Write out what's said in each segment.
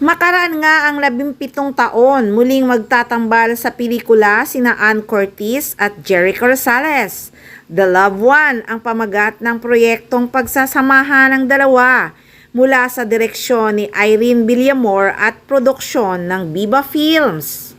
Makaraan nga ang 17 taon, muling magtatambal sa pelikula sina Ann Curtis at Jericho Rosales. The Loved One ang pamagat ng proyektong pagsasamahan ng dalawa mula sa direksyon ni Irene Villamor at produksyon ng Viva Films.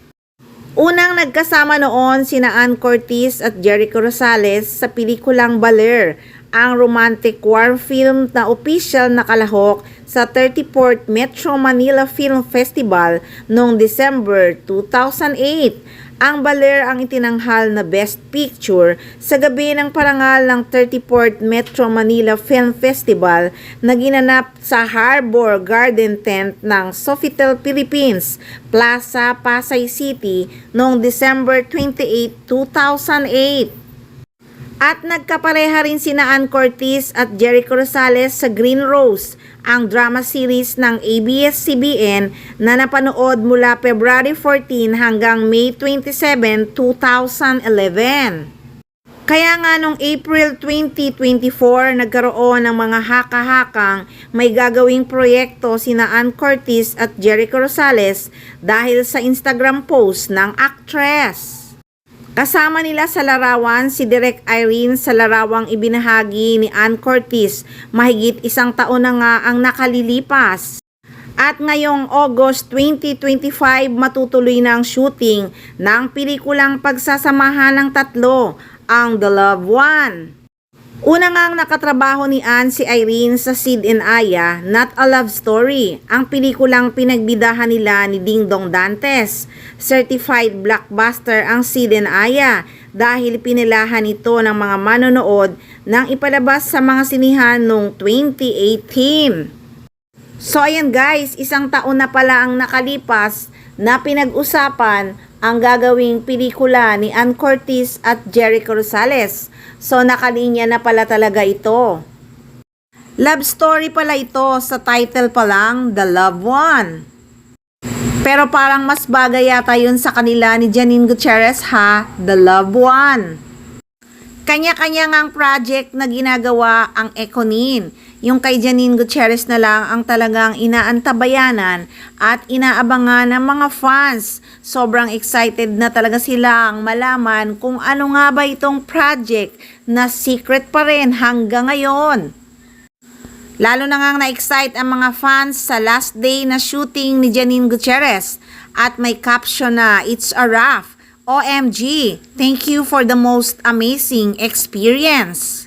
Unang nagkasama noon sina Ann Curtis at Jericho Rosales sa pelikulang Baler, ang romantic war film na opisyal na kalahok sa 34th Metro Manila Film Festival noong December 2008. Ang Baler ang itinanghal na Best Picture sa gabi ng parangal ng 34th Metro Manila Film Festival na ginanap sa Harbor Garden Tent ng Sofitel Philippines, Plaza, Pasay City noong December 28, 2008. At nagkapareha rin sina Ann Curtis at Jericho Rosales sa Green Rose, ang drama series ng ABS-CBN na napanood mula February 14 hanggang May 27, 2011. Kaya nga noong April 2024, nagkaroon ng mga haka-hakang may gagawing proyekto sina Ann Curtis at Jericho Rosales dahil sa Instagram post ng actress. Kasama nila sa larawan si Direk Irene sa larawang ibinahagi ni Ann Curtis mahigit 1 taon na nga ang nakalilipas. At ngayong August 2025 matutuloy na ang shooting ng pelikulang pagsasamahan ng tatlo, ang The Loved One. Una ngang nakatrabaho ni Ann si Irene sa Sid and Aya, Not a Love Story, ang pelikulang pinagbidahan nila ni Ding Dong Dantes. Certified blockbuster ang Sid and Aya dahil pinilahan ito ng mga manonood nang ipalabas sa mga sinihan noong 2018. So ayan guys, 1 taon na pala ang nakalipas na pinag-usapan ang gagawing pelikula ni Ann Curtis at Jericho Rosales. So nakalinya na pala talaga ito. Love story pala ito, sa title pa lang, The Loved One. Pero parang mas bagay yata yun sa kanila ni Janine Gutierrez ha, The Loved One. Kanya-kanya ngang project na ginagawa ang Econin. Yung kay Janine Gutierrez na lang ang talagang inaantabayanan at inaabangan ng mga fans. Sobrang excited na talaga silang malaman kung ano nga ba itong project na secret pa rin hanggang ngayon. Lalo na ngang na-excite ang mga fans sa last day na shooting ni Janine Gutierrez at may caption na "It's a wrap. OMG, thank you for the most amazing experience."